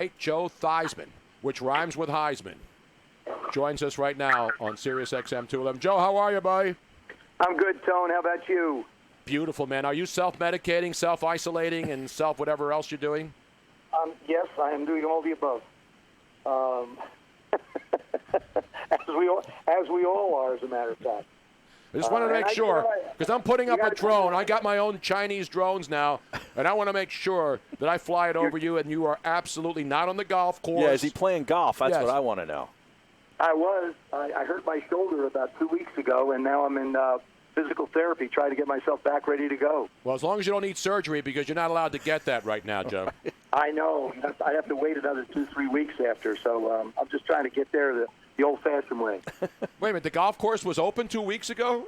Hey, Joe Theismann, which rhymes with Heisman, joins us right now on Sirius XM 211. Joe, how are you, buddy? I'm good, Tone. How about you? Beautiful, man. Are you self-medicating, self-isolating, and whatever else you're doing? Yes, I am doing all the above. As we all are, as a matter of fact. I just wanted to make sure, because I'm putting up a drone. I got my own Chinese drones now, and I want to make sure that I fly it over you, and you are absolutely not on the golf course. Yeah, is he playing golf? That's what I want to know. I was. I hurt my shoulder about 2 weeks ago, and now I'm in physical therapy trying to get myself back ready to go. Well, as long as you don't need surgery, because you're not allowed to get that right now, Joe. I know. I have to wait another 2-3 weeks after, so I'm just trying to get there the old-fashioned way. Wait a minute. The golf course was open 2 weeks ago?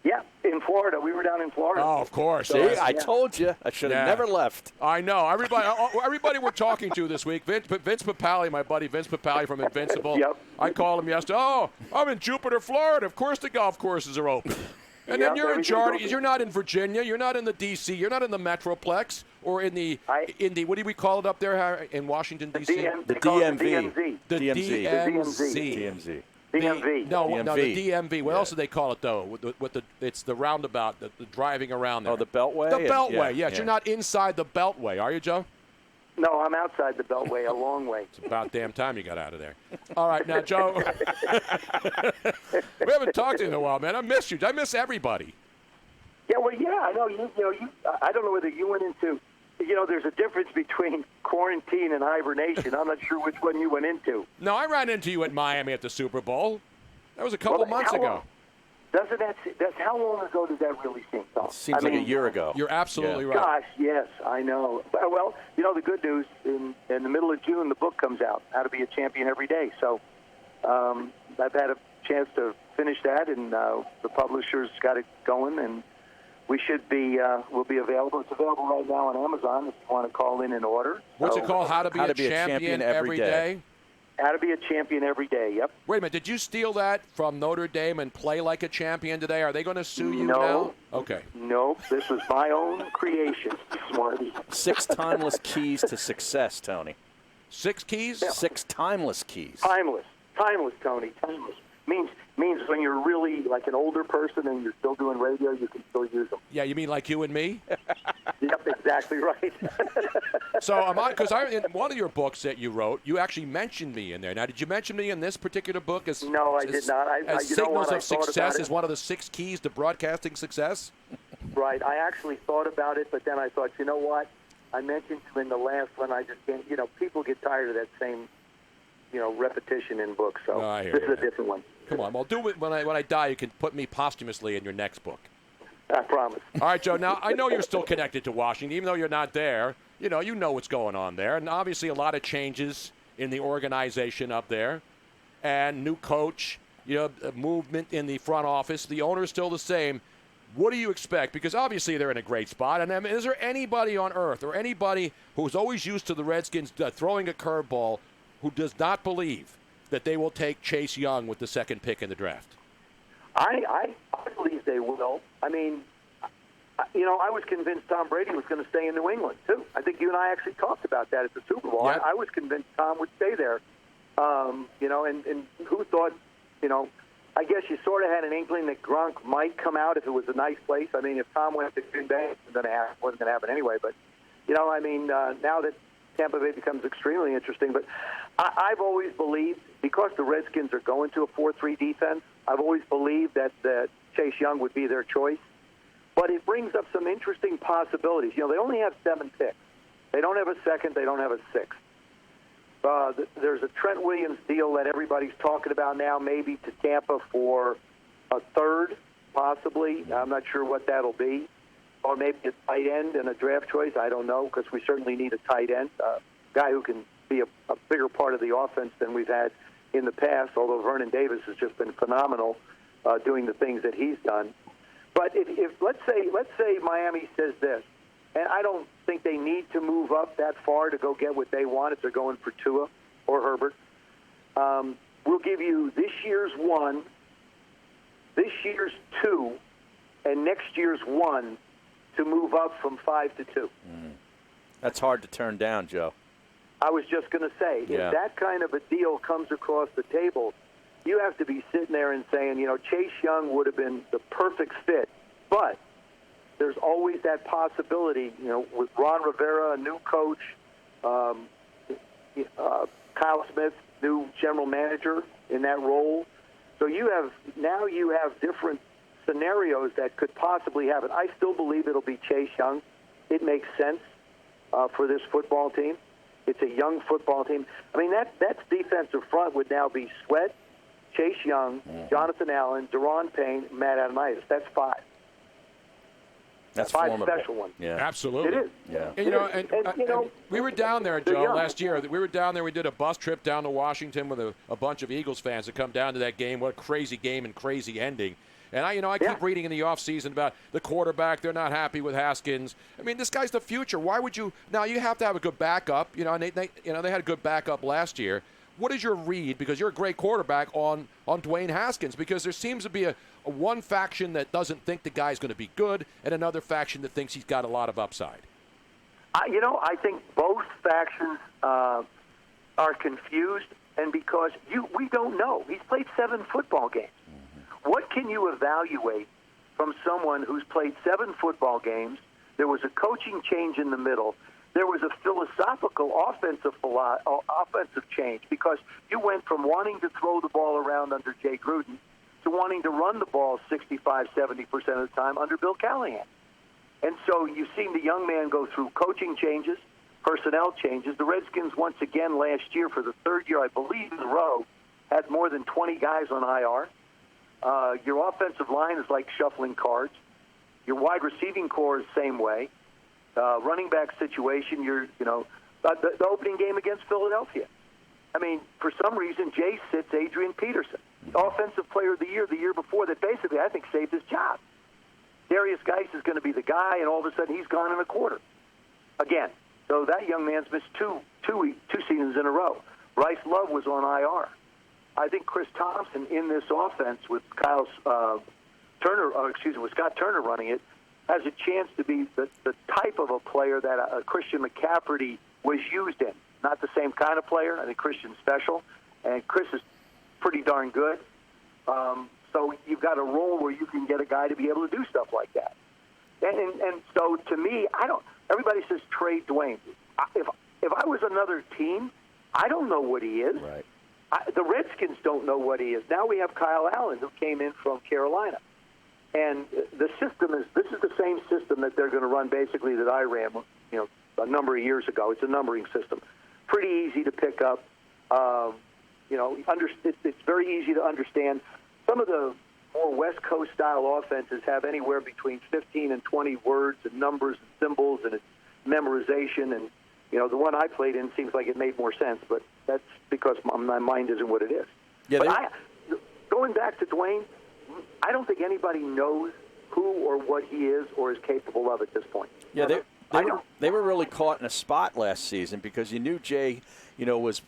Yeah, in Florida. We were down in Florida. Oh, of course. See, I told you. I should have never left. I know. Everybody we're talking to this week, Vince Papali, my buddy Vince Papali from Invincible. Yep. I called him yesterday. Oh, I'm in Jupiter, Florida. Of course the golf courses are open. And then you're in Jordan. You're not in Virginia. You're not in the D.C. You're not in the Metroplex or in the what do we call it up there in Washington, D.C.? The DMV. The DMZ. DMV. No, the DMV. What else do they call it, though? It's the roundabout, the driving around there. Oh, the Beltway? The Beltway, yes. You're not inside the Beltway, are you, Joe? No, I'm outside the Beltway a long way. It's about damn time you got out of there. All right, now, Joe, we haven't talked to you in a while, man. I miss you. I miss everybody. Yeah, well, I know. I don't know whether you went into, there's a difference between quarantine and hibernation. I'm not sure which one you went into. No, I ran into you at Miami at the Super Bowl. That was a couple months ago. That's how long ago does that really seem? It seems like a year ago. You're absolutely right. Gosh, yes, I know. Well, the good news, in the middle of June, the book comes out, How to Be a Champion Every Day. So I've had a chance to finish that, and the publisher's got it going, and we should be will be available. It's available right now on Amazon if you want to call in and order. What's it called? How to Be a Champion Every Day? How to Be a Champion Every Day, yep. Wait a minute. Did you steal that from Notre Dame and play like a champion today? Are they going to sue you now? No. Okay. No, this was my own creation, Smarty. 6 timeless keys to success, Tony. 6 keys? Yeah. 6 timeless keys. Timeless, Tony, timeless. Means when you're really like an older person and you're still doing radio, you can still use them. Yeah, you mean like you and me? Yep, exactly right. So because in one of your books that you wrote, you actually mentioned me in there. Now, did you mention me in this particular book as No, I did not. As signals of success as one of the 6 keys to broadcasting success? Right. I actually thought about it, but then I thought, you know what? I mentioned you in the last one. I just can't. People get tired of that same, repetition in books. So this is a different one. Come on, well, do it when I die. You can put me posthumously in your next book. I promise. All right, Joe. Now I know you're still connected to Washington, even though you're not there. You know what's going on there, and obviously a lot of changes in the organization up there, and new coach. Movement in the front office. The owner's still the same. What do you expect? Because obviously they're in a great spot. And is there anybody on earth or anybody who's always used to the Redskins throwing a curveball who does not believe that they will take Chase Young with the 2nd pick in the draft? I believe they will. I mean, I was convinced Tom Brady was going to stay in New England, too. I think you and I actually talked about that at the Super Bowl. Yep. I was convinced Tom would stay there. And who thought, I guess you sort of had an inkling that Gronk might come out if it was a nice place. I mean, if Tom went to Green Bay, it wasn't going to happen anyway. But, now that Tampa Bay becomes extremely interesting. But I've always believed, because the Redskins are going to a 4-3 defense, I've always believed that Chase Young would be their choice. But it brings up some interesting possibilities. They only have 7 picks. They don't have a 2nd. They don't have a 6th. There's a Trent Williams deal that everybody's talking about now, maybe to Tampa for a 3rd, possibly. I'm not sure what that'll be. Or maybe a tight end and a draft choice. I don't know, because we certainly need a tight end, a guy who can be a bigger part of the offense than we've had in the past, although Vernon Davis has just been phenomenal doing the things that he's done. But if let's say Miami says this, and I don't think they need to move up that far to go get what they want if they're going for Tua or Herbert. We'll give you this year's 1, this year's 2, and next year's 1 to move up from 5 to 2. That's hard to turn down, Joe. I was just going to say, Yeah. if that kind of a deal comes across the table, you have to be sitting there and saying, Chase Young would have been the perfect fit. But there's always that possibility, with Ron Rivera, a new coach, Kyle Smith, new general manager in that role. So you have different scenarios that could possibly happen. I still believe it'll be Chase Young. It makes sense for this football team. It's a young football team. I mean, that's defensive front would now be Sweat, Chase Young, Jonathan Allen, Deron Payne, Matt Adamitis. That's 5. That's 5 formidable. special ones. Yeah. Absolutely. It is. Yeah. And, we were down there, they're Joe, young. last year. We were down there. We did a bus trip down to Washington with a bunch of Eagles fans that come down to that game. What a crazy game and crazy ending. And I keep reading in the offseason about the quarterback. They're not happy with Haskins. I mean, this guy's the future. Why would you? Now you have to have a good backup. And they had a good backup last year. What is your read? Because you're a great quarterback on Dwayne Haskins. Because there seems to be a one faction that doesn't think the guy's going to be good, and another faction that thinks he's got a lot of upside. I think both factions are confused, and because we don't know. He's played 7 football games. What can you evaluate from someone who's played 7 football games? There was a coaching change in the middle. There was a philosophical offensive change because you went from wanting to throw the ball around under Jay Gruden to wanting to run the ball 65, 70% of the time under Bill Callahan. And so you've seen the young man go through coaching changes, personnel changes. The Redskins, once again last year, for the 3rd year, I believe, in a row, had more than 20 guys on IR. Your offensive line is like shuffling cards. Your wide receiving core is the same way. Running back situation, the opening game against Philadelphia. I mean, for some reason, Jay sits Adrian Peterson, offensive player of the year before, that basically, I think, saved his job. Darius Geis is going to be the guy, and all of a sudden he's gone in a quarter. Again, so that young man's missed two seasons in a row. Bryce Love was on IR. I think Chris Thompson in this offense with Scott Turner running it, has a chance to be the type of a player that Christian McCaffrey was used in. Not the same kind of player. I think Christian's special, and Chris is pretty darn good. So you've got a role where you can get a guy to be able to do stuff like that. And so to me, everybody says trade Dwayne. If I was another team, I don't know what he is. Right. The Redskins don't know what he is. Now we have Kyle Allen, who came in from Carolina. And this is the same system that they're going to run, basically, that I ran, a number of years ago. It's a numbering system. Pretty easy to pick up. It's very easy to understand. Some of the more West Coast style offenses have anywhere between 15 and 20 words and numbers and symbols, and it's memorization. And the one I played in seems like it made more sense, but that's because my mind isn't what it is. Yeah, but going back to Dwayne, I don't think anybody knows who or what he is or is capable of at this point. Yeah, they were really caught in a spot last season because you knew Jay, was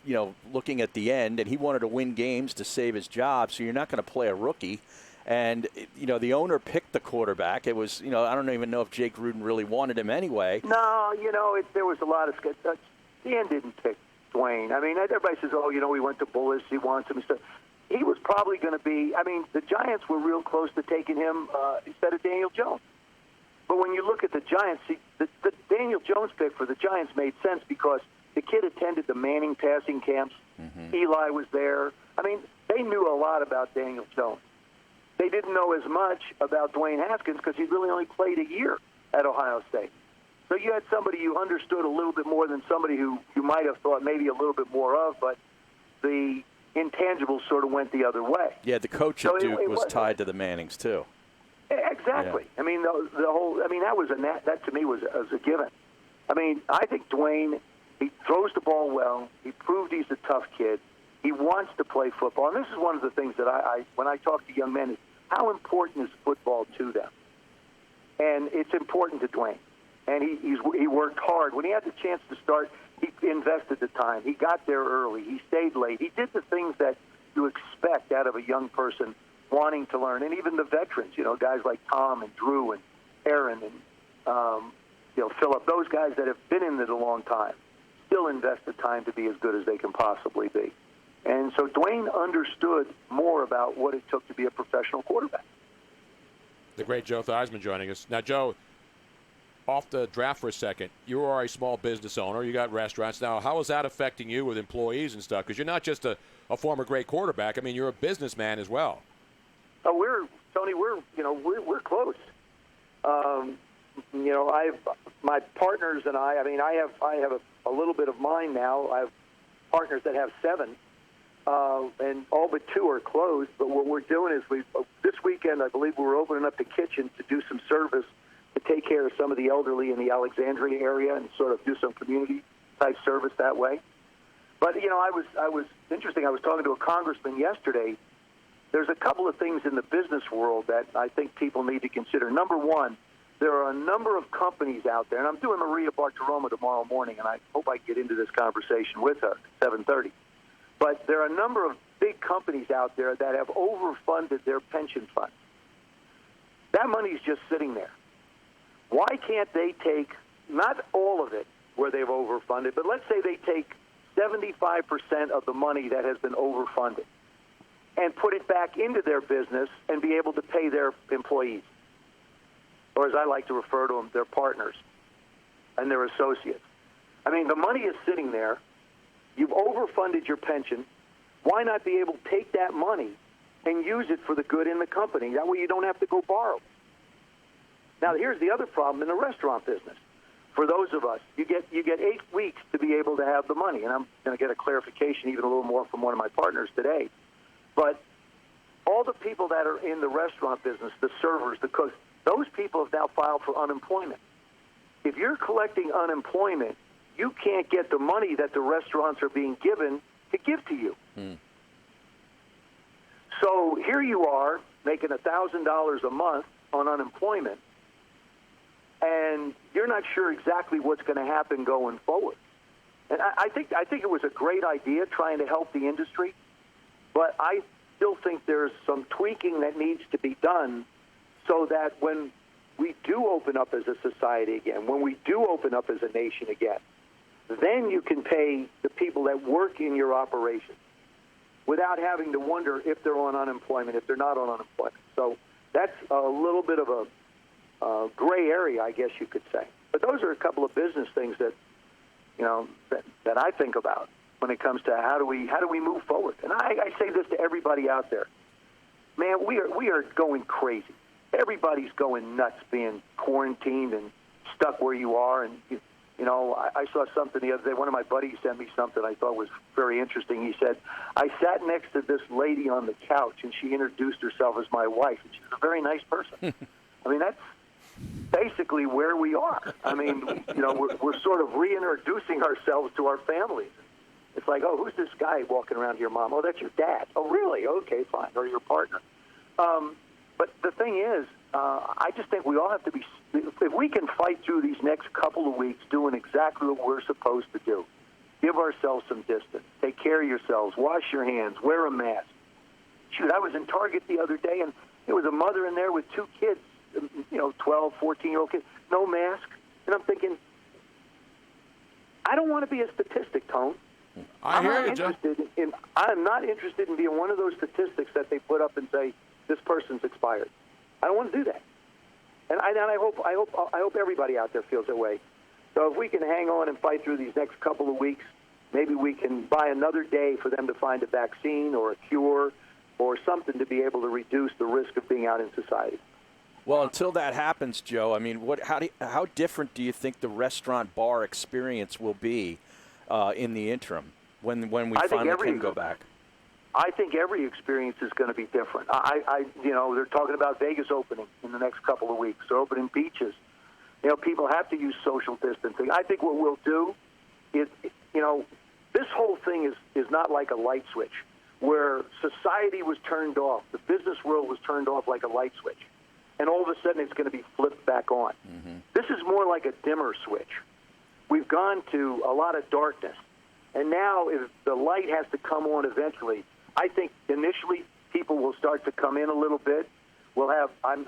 looking at the end, and he wanted to win games to save his job. So you're not going to play a rookie. And the owner picked the quarterback. It was I don't even know if Jay Gruden really wanted him anyway. No, there was a lot of Dan didn't pick Dwayne. I mean, everybody says, we went to Bullis, he wants him. He was probably going to be. I mean, the Giants were real close to taking him instead of Daniel Jones. But when you look at the Giants, the Daniel Jones pick for the Giants made sense because the kid attended the Manning passing camps. Mm-hmm. Eli was there. I mean, they knew a lot about Daniel Jones. They didn't know as much about Dwayne Haskins because he really only played a year at Ohio State. So you had somebody you understood a little bit more than somebody who you might have thought maybe a little bit more of, but the intangibles sort of went the other way. Yeah, the coach at Duke was tied to the Mannings too. Exactly. Yeah. I mean, the whole. I mean, that to me was a given. I mean, I think Dwayne, he throws the ball well. He proved he's a tough kid. He wants to play football, and this is one of the things that I when I talk to young men is how important is football to them, and it's important to Dwayne. And he worked hard when he had the chance to start. He invested the time. He got there early. He stayed late. He did the things that you expect out of a young person wanting to learn. And even the veterans, guys like Tom and Drew and Aaron and, Philip, those guys that have been in it a long time. still invest the time to be as good as they can possibly be. And so Dwayne understood more about what it took to be a professional quarterback. The great Joe Theismann joining us. Now, Joe, off the draft for a second, you are a small business owner. You got restaurants. Now, how is that affecting you with employees and stuff? Because you're not just a former great quarterback. I mean, you're a businessman as well. Oh, we're close. My partners and I mean, I have a little bit of mine now. I have partners that have 7, and all but 2 are closed. But what we're doing is this weekend, I believe we're opening up the kitchen to do some service to take care of some of the elderly in the Alexandria area and sort of do some community-type service that way. But, I was interesting. I was talking to a congressman yesterday. There's a couple of things in the business world that I think people need to consider. Number one, there are a number of companies out there, and I'm doing Maria Bartiromo tomorrow morning, and I hope I get into this conversation with her at 7:30. But there are a number of big companies out there that have overfunded their pension funds. That money's just sitting there. Why can't they take, not all of it where they've overfunded, but let's say they take 75% of the money that has been overfunded and put it back into their business and be able to pay their employees, or as I like to refer to them, their partners and their associates. I mean, the money is sitting there. You've overfunded your pension. Why not be able to take that money and use it for the good in the company? That way you don't have to go borrow. Now, here's the other problem in the restaurant business. For those of us, you get 8 weeks to be able to have the money. And I'm going to get a clarification even a little more from one of my partners today. But all the people that are in the restaurant business, the servers, the cooks, those people have now filed for unemployment. If you're collecting unemployment, you can't get the money that the restaurants are being given to give to you. So here you are making $1,000 a month on unemployment, and you're not sure exactly what's going to happen going forward. And I think it was a great idea trying to help the industry, but I still think there's some tweaking that needs to be done so that when we do open up as a society again, when we do open up as a nation again, then you can pay the people that work in your operation without having to wonder if they're on unemployment, if they're not on unemployment. So that's a little bit of a gray area, I guess you could say. But those are a couple of business things that, that I think about when it comes to how do we move forward. And I say this to everybody out there. Man, we are going crazy. Everybody's going nuts being quarantined and stuck where you are. And, I saw something the other day. One of my buddies sent me something I thought was very interesting. He said, I sat next to this lady on the couch, and she introduced herself as my wife, and she's a very nice person. I mean, that's basically where we are. I mean, we're sort of reintroducing ourselves to our families. It's like, oh, who's this guy walking around here, Mom? Oh, that's your dad. Oh, really? Okay, fine. Or your partner. But the thing is, I just think we all have to be, if we can fight through these next couple of weeks doing exactly what we're supposed to do, give ourselves some distance, take care of yourselves, wash your hands, wear a mask. Shoot, I was in Target the other day, and there was a mother in there with 2 kids, 12, 14-year-old kids, no mask. And I'm thinking, I don't want to be a statistic, Tone. I'm not interested in being one of those statistics that they put up and say, this person's expired. I don't want to do that. And I hope everybody out there feels that way. So if we can hang on and fight through these next couple of weeks, maybe we can buy another day for them to find a vaccine or a cure or something to be able to reduce the risk of being out in society. Well, until that happens, Joe, I mean, how different do you think the restaurant bar experience will be in the interim when we finally can go back? I think every experience is going to be different. They're talking about Vegas opening in the next couple of weeks. They're opening beaches. People have to use social distancing. I think what we'll do is, this whole thing is not like a light switch where society was turned off. The business world was turned off like a light switch. And all of a sudden it's going to be flipped back on. Mm-hmm. This is more like a dimmer switch. We've gone to a lot of darkness. And now if the light has to come on eventually, I think initially people will start to come in a little bit. We'll have, I'm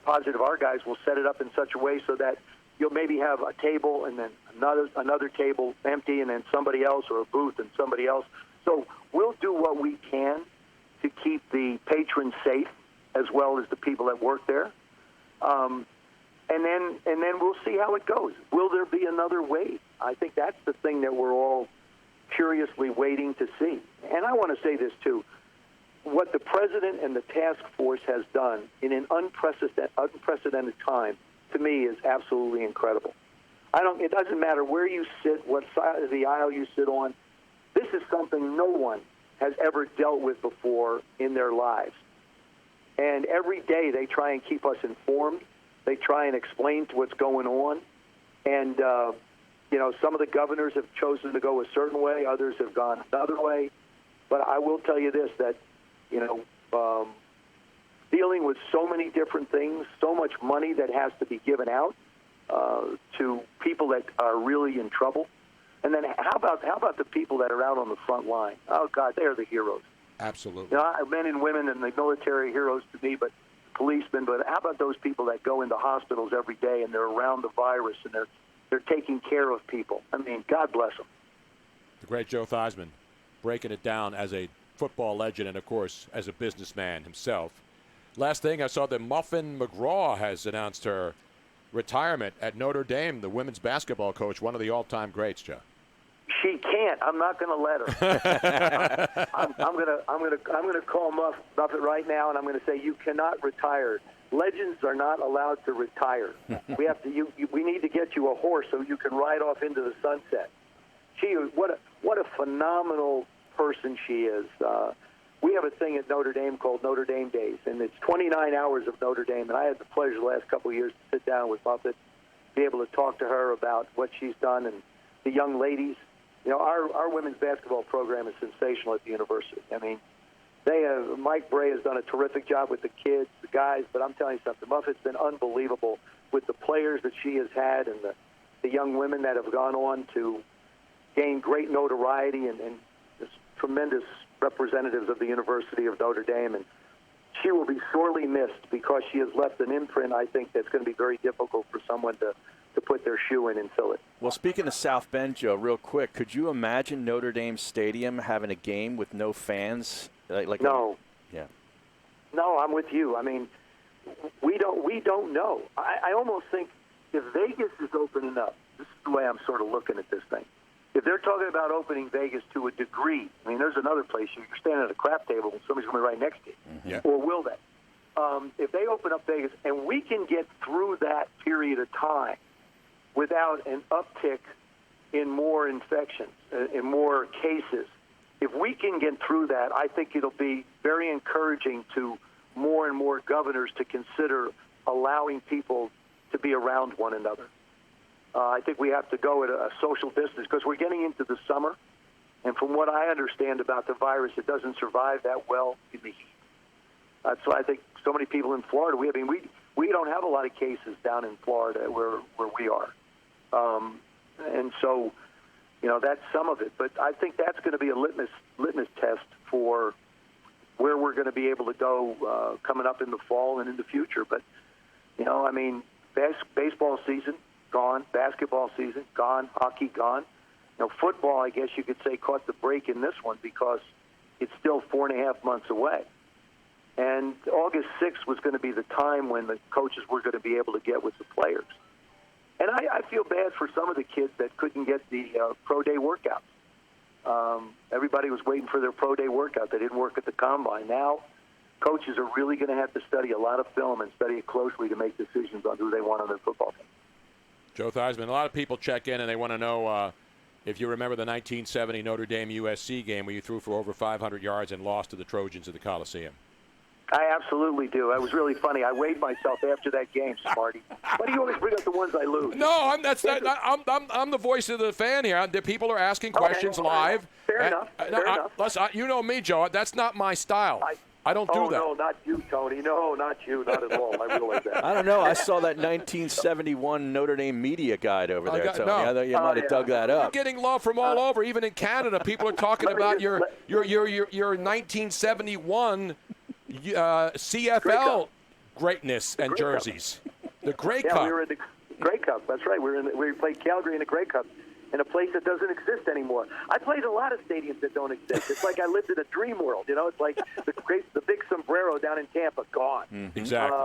positive our guys will set it up in such a way so that, you'll maybe have a table and then another table empty, and then somebody else, or a booth and somebody else. So we'll do what we can to keep the patrons safe, as well as the people that work there. And then we'll see how it goes. Will there be another wave? I think that's the thing that we're all curiously waiting to see. And I want to say this too: what the president and the task force has done in an unprecedented time, to me, is absolutely incredible. It doesn't matter where you sit, what side of the aisle you sit on. This is something no one has ever dealt with before in their lives. And every day they try and keep us informed. They try and explain to what's going on. And, some of the governors have chosen to go a certain way. Others have gone another way. But I will tell you this, that, dealing with so many different things, so much money that has to be given out to people that are really in trouble. And then how about the people that are out on the front line? Oh, God, they are the heroes. Absolutely. Men and women in the military are heroes to me, but policemen. But how about those people that go into hospitals every day and they're around the virus and they're taking care of people? I mean, God bless them. The great Joe Theismann, breaking it down as a football legend and, of course, as a businessman himself. Last thing, I saw that Muffin McGraw has announced her retirement at Notre Dame, the women's basketball coach, one of the all-time greats, Joe. She can't. I'm not going to let her. I'm going to call Muffet right now, and I'm going to say you cannot retire. Legends are not allowed to retire. We need to get you a horse so you can ride off into the sunset. What a phenomenal person she is. We have a thing at Notre Dame called Notre Dame Days, and it's 29 hours of Notre Dame. And I had the pleasure the last couple of years to sit down with Muffet, be able to talk to her about what she's done and the young ladies. Our women's basketball program is sensational at the university. I mean, Mike Bray has done a terrific job with the kids, the guys, but I'm telling you something, Muffet's been unbelievable with the players that she has had and the young women that have gone on to gain great notoriety and just tremendous representatives of the University of Notre Dame. And she will be sorely missed because she has left an imprint, I think, that's going to be very difficult for someone to put their shoe in and fill it. Well, speaking of South Bend, Joe, real quick, could you imagine Notre Dame Stadium having a game with no fans? No. Yeah. No, I'm with you. I mean, we don't know. I almost think if Vegas is opening up, this is the way I'm sort of looking at this thing. If they're talking about opening Vegas to a degree, I mean, there's another place you're standing at a crap table and somebody's going to be right next to you. Mm-hmm. Yeah. Or will they? If they open up Vegas and we can get through that period of time without an uptick in more infections, in more cases, if we can get through that, I think it'll be very encouraging to more and more governors to consider allowing people to be around one another. I think we have to go at a social distance because we're getting into the summer, and from what I understand about the virus, it doesn't survive that well in the heat. That's why I think so many people in Florida, we don't have a lot of cases down in Florida where we are. And so, that's some of it. But I think that's going to be a litmus test for where we're going to be able to go coming up in the fall and in the future. But, baseball season, gone. Basketball season, gone. Hockey, gone. Football, I guess you could say, caught the break in this one because it's still 4.5 months away. And August 6th was going to be the time when the coaches were going to be able to get with the players. And I feel bad for some of the kids that couldn't get the pro day workout. Everybody was waiting for their pro day workout. They didn't work at the combine. Now, coaches are really going to have to study a lot of film and study it closely to make decisions on who they want on their football team. Joe Theismann, a lot of people check in and they want to know if you remember the 1970 Notre Dame USC game where you threw for over 500 yards and lost to the Trojans at the Coliseum. I absolutely do. It was really funny. I weighed myself after that game, Smarty. Why do you always bring up the ones I lose? No, I'm the voice of the fan here. The people are asking questions live. Fair enough. Listen, you know me, Joe. That's not my style. I don't do that. Oh, no, not you, Tony. No, not you. Not at all. I realize that. I don't know. I saw that 1971 Notre Dame media guide over there, Tony. I thought you might have dug that up. You're getting love from all over. Even in Canada, people are talking about your 1971 CFL greatness and jerseys. The Grey Cup. Grey Cup. That's right. We played Calgary in the Grey Cup in a place that doesn't exist anymore. I played a lot of stadiums that don't exist. It's like I lived in a dream world. You know, it's like the big sombrero down in Tampa, gone. Mm-hmm. Exactly.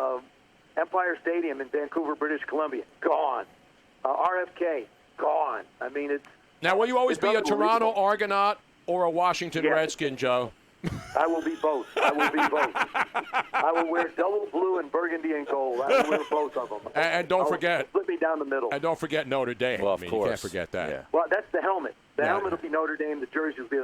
Empire Stadium in Vancouver, British Columbia, gone. RFK, gone. I mean, it's. Now, will you always be a Toronto Argonaut or a Washington Redskin, Joe? I will be both. I will wear double blue and burgundy and gold. I will wear both of them. And don't forget. Split me down the middle. And don't forget Notre Dame. Well, of I mean, course. you can't forget that. Yeah. Well, that's the helmet. The helmet will be Notre Dame. The jersey will be.